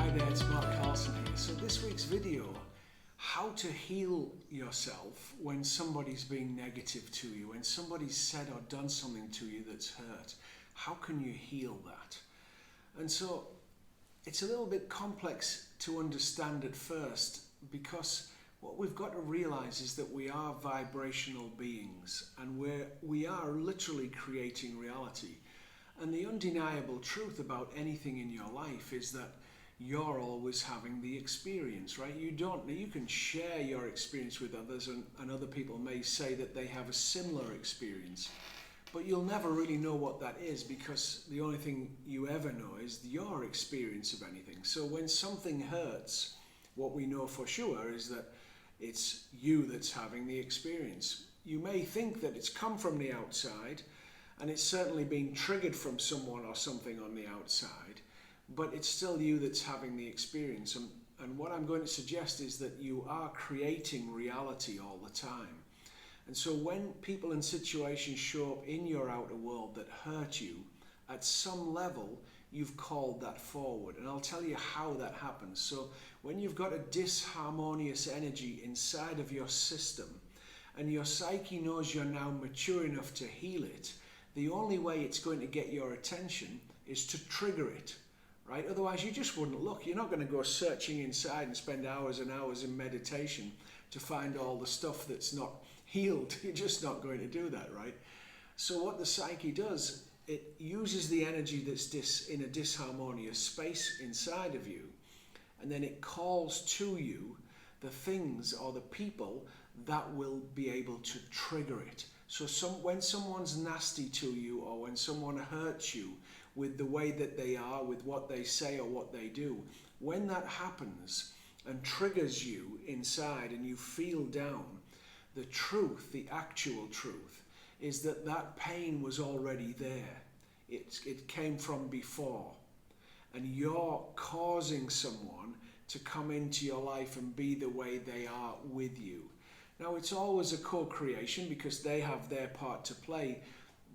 Hi there, it's Mark Carlson here. So this week's video, how to heal yourself when somebody's being negative to you, when somebody's said or done something to you that's hurt. How can you heal that? And so it's a little bit complex to understand at first, because what we've got to realize is that we are vibrational beings, and we are literally creating reality. And the undeniable truth about anything in your life is that you're always having the experience, right? You can share your experience with others, and other people may say that they have a similar experience, but you'll never really know what that is, because the only thing you ever know is your experience of anything. So when something hurts, what we know for sure is that it's you that's having the experience. You may think that it's come from the outside, and it's certainly been triggered from someone or something on the outside, but it's still you that's having the experience. And what I'm going to suggest is that you are creating reality all the time. And so when people and situations show up in your outer world that hurt you, at some level, you've called that forward. And I'll tell you how that happens. So when you've got a disharmonious energy inside of your system, and your psyche knows you're now mature enough to heal it, the only way it's going to get your attention is to trigger it. Right? Otherwise, you just wouldn't look. You're not going to go searching inside and spend hours and hours in meditation to find all the stuff that's not healed. You're just not going to do that, right? So what the psyche does, it uses the energy that's in a disharmonious space inside of you, and then it calls to you the things or the people that will be able to trigger it. So when someone's nasty to you, or when someone hurts you with the way that they are, with what they say or what they do, when that happens and triggers you inside and you feel down, the truth, the actual truth, is that that pain was already there. It came from before. And you're causing someone to come into your life and be the way they are with you. Now, it's always a co-creation, because they have their part to play,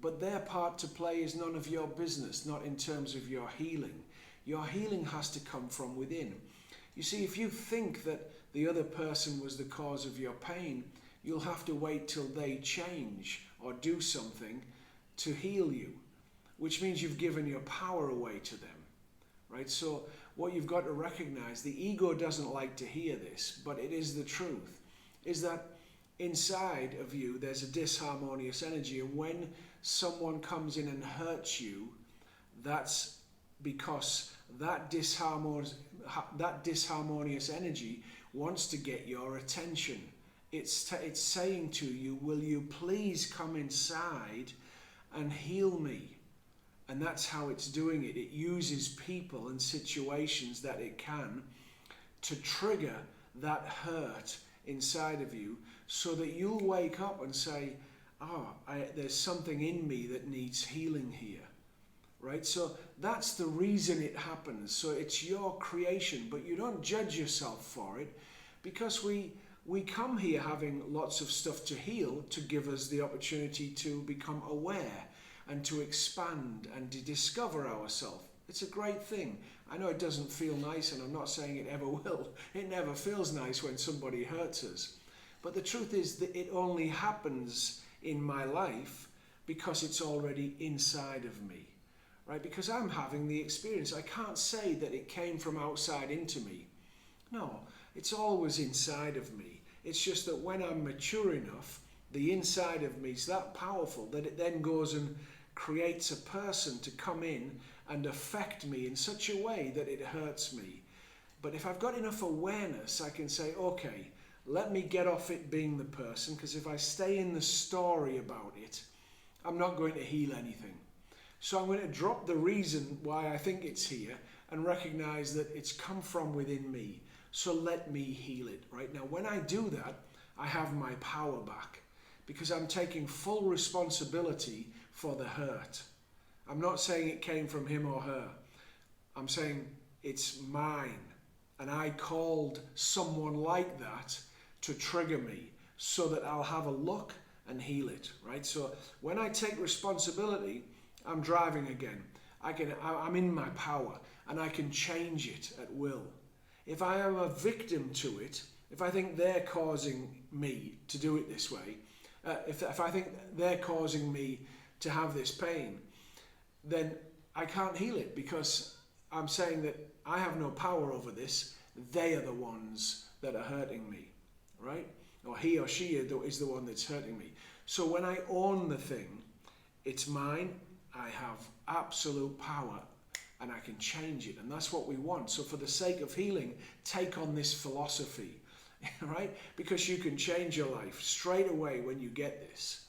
but their part to play is none of your business, not in terms of your healing. Your healing has to come from within. You see, if you think that the other person was the cause of your pain, you'll have to wait till they change or do something to heal you, which means you've given your power away to them, right? So what you've got to recognize, the ego doesn't like to hear this, but it is the truth, is that inside of you there's a disharmonious energy, and when someone comes in and hurts you, that's because that disharmonious energy wants to get your attention. It's saying to you, will you please come inside and heal me? And that's how it's doing it. It uses people and situations that it can to trigger that hurt inside of you, so that you'll wake up and say, there's something in me that needs healing here, right? So that's the reason it happens. So it's your creation, but you don't judge yourself for it, because we come here having lots of stuff to heal, to give us the opportunity to become aware and to expand and to discover ourselves. It's a great thing. I know it doesn't feel nice, and I'm not saying it ever will. It never feels nice when somebody hurts us. But the truth is that it only happens in my life because it's already inside of me, right? Because I'm having the experience. I can't say that it came from outside into me. No, it's always inside of me. It's just that when I'm mature enough, the inside of me is that powerful that it then goes and creates a person to come in and affect me in such a way that it hurts me. But if I've got enough awareness, I can say, okay, let me get off it being the person, because if I stay in the story about it, I'm not going to heal anything. So I'm going to drop the reason why I think it's here and recognize that it's come from within me. So let me heal it. Right now, when I do that, I have my power back, because I'm taking full responsibility for the hurt. I'm not saying it came from him or her. I'm saying it's mine. And I called someone like that to trigger me, so that I'll have a look and heal it, right? So when I take responsibility, I'm driving again. I'm in my power and I can change it at will. If I am a victim to it, if I think they're causing me to do it this way, if I think they're causing me to have this pain, then I can't heal it, because I'm saying that I have no power over this. They are the ones that are hurting me, right? Or he or she is the one that's hurting me. So when I own the thing, it's mine, I have absolute power, and I can change it. And that's what we want. So for the sake of healing, take on this philosophy, right? Because you can change your life straight away when you get this.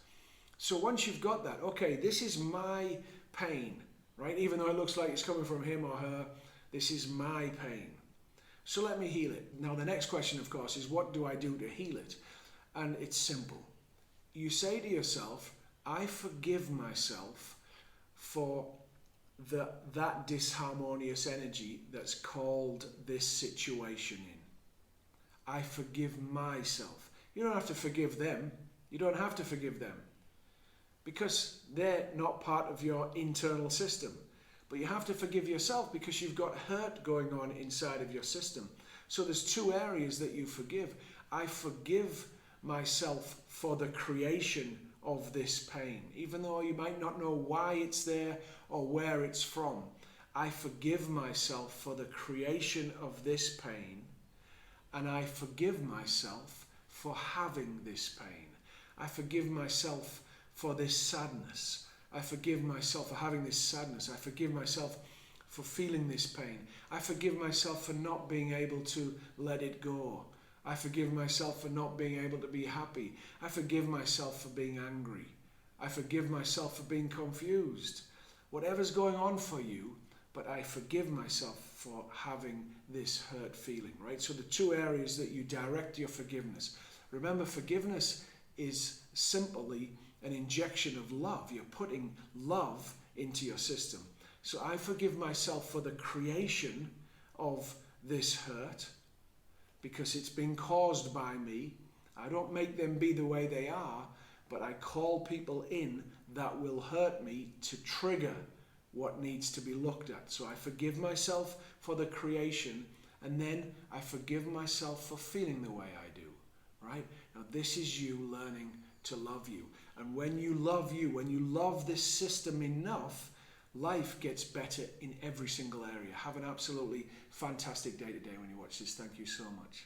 So once you've got that, okay, this is my pain, right? Even though it looks like it's coming from him or her, this is my pain. So let me heal it. Now the next question, of course, is what do I do to heal it? And it's simple. You say to yourself, I forgive myself for that disharmonious energy that's called this situation in. I forgive myself. You don't have to forgive them. You don't have to forgive them, because they're not part of your internal system. But you have to forgive yourself because you've got hurt going on inside of your system. So there's two areas that you forgive. I forgive myself for the creation of this pain, even though you might not know why it's there or where it's from. I forgive myself for the creation of this pain, and I forgive myself for having this pain. I forgive myself for this sadness. I forgive myself for having this sadness. I forgive myself for feeling this pain. I forgive myself for not being able to let it go. I forgive myself for not being able to be happy. I forgive myself for being angry. I forgive myself for being confused. Whatever's going on for you, but I forgive myself for having this hurt feeling, right? So the two areas that you direct your forgiveness. Remember, forgiveness is simply an injection of love. You're putting love into your system. So I forgive myself for the creation of this hurt, because it's been caused by me. I don't make them be the way they are, but I call people in that will hurt me to trigger what needs to be looked at. So I forgive myself for the creation, and then I forgive myself for feeling the way I do, right? Now this is you learning to love you. And when you love you, when you love this system enough, life gets better in every single area. Have an absolutely fantastic day today when you watch this. Thank you so much.